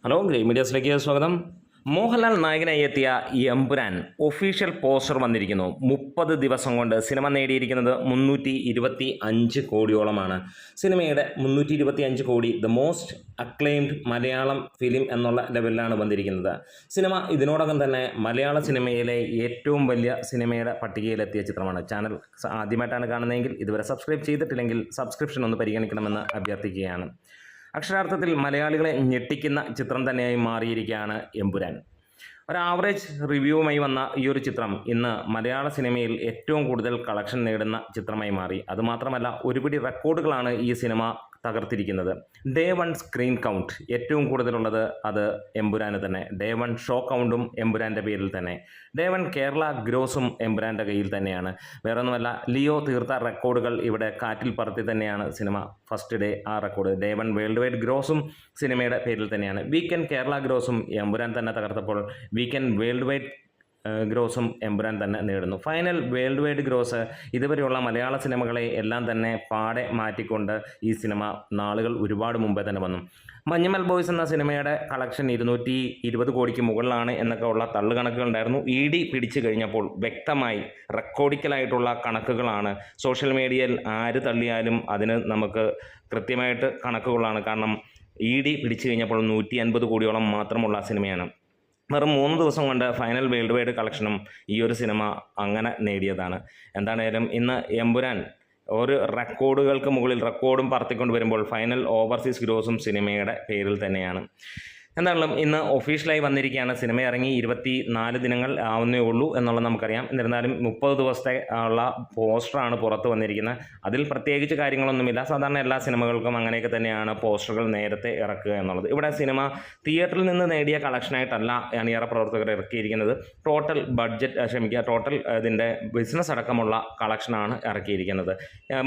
Hello great മീഡിയാസിലേക്ക് സ്വാഗതം. മോഹൻലാൽ നായകനായി എത്തിയ എമ്പുരാൻ ഒഫീഷ്യൽ പോസ്റ്റർ വന്നിരിക്കുന്നു. 30 ദിവസം കൊണ്ട് സിനിമ നേടിയിരിക്കുന്നത് 325 കോടിയോളമാണ്. സിനിമയുടെ 325 കോടി the most acclaimed Malayalam film എന്നുള്ള ലെവലിലാണ് വന്നിരിക്കുന്നത്. സിനിമ ഇതിനോടകം തന്നെ മലയാള സിനിമയിലെ ഏറ്റവും വലിയ സിനിമയുടെ പട്ടികയിലെത്തിയ ചിത്രമാണ്. ചാനൽ ആദ്യമായിട്ടാണ് കാണുന്നതെങ്കിൽ ഇതുവരെ സബ്സ്ക്രൈബ് ചെയ്തിട്ടില്ലെങ്കിൽ സബ്സ്ക്രിപ്ഷൻ ഒന്ന് പരിഗണിക്കണമെന്ന് അഭ്യർത്ഥിക്കുകയാണ്. അക്ഷരാർത്ഥത്തിൽ മലയാളികളെ ഞെട്ടിക്കുന്ന ചിത്രം തന്നെയായി മാറിയിരിക്കുകയാണ് എമ്പുരാൻ. ഒരു ആവറേജ് റിവ്യൂവുമായി വന്ന ഈ ഒരു ചിത്രം ഇന്ന് മലയാള സിനിമയിൽ ഏറ്റവും കൂടുതൽ കളക്ഷൻ നേടുന്ന ചിത്രമായി മാറി. അതുമാത്രമല്ല, ഒരുപിടി റെക്കോർഡുകളാണ് ഈ സിനിമ തകർത്തിരിക്കുന്നത്. ഡേ 1 സ്ക്രീൻ കൗണ്ട് ഏറ്റവും കൂടുതലുള്ളത് അത് എമ്പുരാന് തന്നെ. ഡേ 1 ഷോ കൗണ്ടും എമ്പുരാൻ്റെ പേരിൽ തന്നെ. ഡേ 1 കേരള ഗ്രോസും എമ്പുരാൻ്റെ കയ്യിൽ തന്നെയാണ്. വേറൊന്നുമല്ല, ലിയോ തീർത്ത റെക്കോർഡുകൾ ഇവിടെ കാറ്റിൽ പറത്തി തന്നെയാണ് സിനിമ ഫസ്റ്റ് ഡേ ആ റെക്കോർഡ്. ഡേ 1 വേൾഡ് വൈഡ് ഗ്രോസും സിനിമയുടെ പേരിൽ തന്നെയാണ്. വീക്കെൻഡ് കേരള ഗ്രോസും എമ്പുരാൻ തന്നെ തകർത്തപ്പോൾ വീക്കെൻഡ് വേൾഡ് വൈഡ് ഗ്രോസും എമ്പുരാൻ തന്നെ നേടുന്നു. ഫൈനൽ വേൾഡ് വൈഡ് ഗ്രോസ് ഇതുവരെയുള്ള മലയാള സിനിമകളെ എല്ലാം തന്നെ പാടെ മാറ്റിക്കൊണ്ട് ഈ സിനിമ നാളുകൾ ഒരുപാട് മുമ്പേ തന്നെ വന്നു. മഞ്ഞുമൽ ബോയ്സ് എന്ന സിനിമയുടെ കളക്ഷൻ 220 കോടിക്ക് മുകളിലാണ് എന്നൊക്കെ ഉള്ള തള്ളുകണക്കുകൾ ഉണ്ടായിരുന്നു. ED പിടിച്ചു കഴിഞ്ഞപ്പോൾ വ്യക്തമായി റെക്കോർഡിക്കലായിട്ടുള്ള കണക്കുകളാണ്. സോഷ്യൽ മീഡിയയിൽ ആര് തള്ളിയാലും അതിന് നമുക്ക് കൃത്യമായിട്ട് കണക്കുകളാണ്. കാരണം ED പിടിച്ചു കഴിഞ്ഞപ്പോൾ 150 കോടിയോളം മാത്രമുള്ള സിനിമയാണ്. വെറും 3 ദിവസം കൊണ്ട് ഫൈനൽ വേൾഡ് വൈഡ് കളക്ഷനും ഈ ഒരു സിനിമ അങ്ങനെ നേടിയതാണ്. എന്താണേലും ഇന്ന് എമ്പുരാൻ ഒരു റെക്കോർഡുകൾക്ക് മുകളിൽ റെക്കോർഡും പറത്തിക്കൊണ്ട് വരുമ്പോൾ ഫൈനൽ ഓവർസീസ് ഗ്രോസും സിനിമയുടെ പേരിൽ തന്നെയാണ്. എന്തായാലും ഇന്ന് ഒഫീഷ്യലായി വന്നിരിക്കുകയാണ്. സിനിമ ഇറങ്ങി 24 ദിനങ്ങൾ ആവുന്നേ ഉള്ളൂ എന്നുള്ളത് നമുക്കറിയാം. എന്നിരുന്നാലും 30 ദിവസത്തെ ഉള്ള പോസ്റ്ററാണ് പുറത്ത് വന്നിരിക്കുന്നത്. അതിൽ പ്രത്യേകിച്ച് കാര്യങ്ങളൊന്നുമില്ല. സാധാരണ എല്ലാ സിനിമകൾക്കും അങ്ങനെയൊക്കെ തന്നെയാണ് പോസ്റ്ററുകൾ നേരത്തെ ഇറക്കുക എന്നുള്ളത്. ഇവിടെ സിനിമ തിയേറ്ററിൽ നിന്ന് നേടിയ കളക്ഷനായിട്ടല്ല അണിയറ പ്രവർത്തകർ ഇറക്കിയിരിക്കുന്നത്. ടോട്ടൽ ഇതിൻ്റെ ബിസിനസ് അടക്കമുള്ള കളക്ഷനാണ് ഇറക്കിയിരിക്കുന്നത്.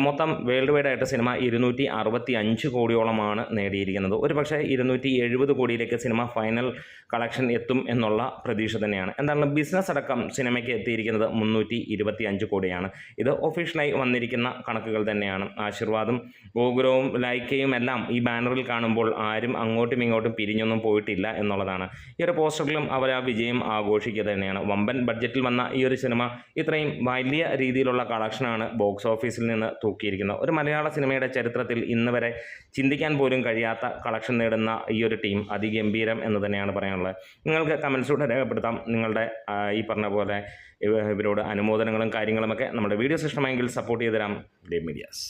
മൊത്തം വേൾഡ് വൈഡ് ആയിട്ട് സിനിമ 265 കോടിയോളമാണ് നേടിയിരിക്കുന്നത്. ഒരു പക്ഷേ 270 കോടിയിലേക്ക് സിനിമ ഫൈനൽ കളക്ഷൻ എത്തും എന്നുള്ള പ്രതീക്ഷ തന്നെയാണ്. എന്തായാലും ബിസിനസ് അടക്കം സിനിമയ്ക്ക് എത്തിയിരിക്കുന്നത് 325 കോടിയാണ്. ഇത് ഒഫീഷ്യലായി വന്നിരിക്കുന്ന കണക്കുകൾ തന്നെയാണ്. ആശീർവാദും ഗോകുലവും ലൈക്കയും എല്ലാം ഈ ബാനറിൽ കാണുമ്പോൾ ആരും അങ്ങോട്ടും ഇങ്ങോട്ടും പിരിഞ്ഞൊന്നും പോയിട്ടില്ല എന്നുള്ളതാണ്. ഈ ഒരു പോസ്റ്ററിലും അവർ ആ വിജയം ആഘോഷിക്കുക തന്നെയാണ്. വമ്പൻ ബഡ്ജറ്റിൽ വന്ന ഈ ഒരു സിനിമ ഇത്രയും വലിയ രീതിയിലുള്ള കളക്ഷനാണ് ബോക്സ് ഓഫീസിൽ നിന്ന് തൂക്കിയിരിക്കുന്നത്. ഒരു മലയാള സിനിമയുടെ ചരിത്രത്തിൽ ഇന്ന് വരെ ചിന്തിക്കാൻ പോലും കഴിയാത്ത കളക്ഷൻ നേടുന്ന ഈ ഒരു ടീം അതിഗംഭീരം എന്ന് തന്നെയാണ് പറയാനുള്ളത്. നിങ്ങൾക്ക് കമൻസിലൂടെ രേഖപ്പെടുത്താം നിങ്ങളുടെ ഈ പറഞ്ഞ പോലെ ഇവരോട് അനുമോദനങ്ങളും കാര്യങ്ങളുമൊക്കെ. നമ്മുടെ വീഡിയോസ് ഇഷ്ടമെങ്കിൽ സപ്പോർട്ട് ചെയ്ത് തരാം ഗ്രേറ്റ് മീഡിയാസ്.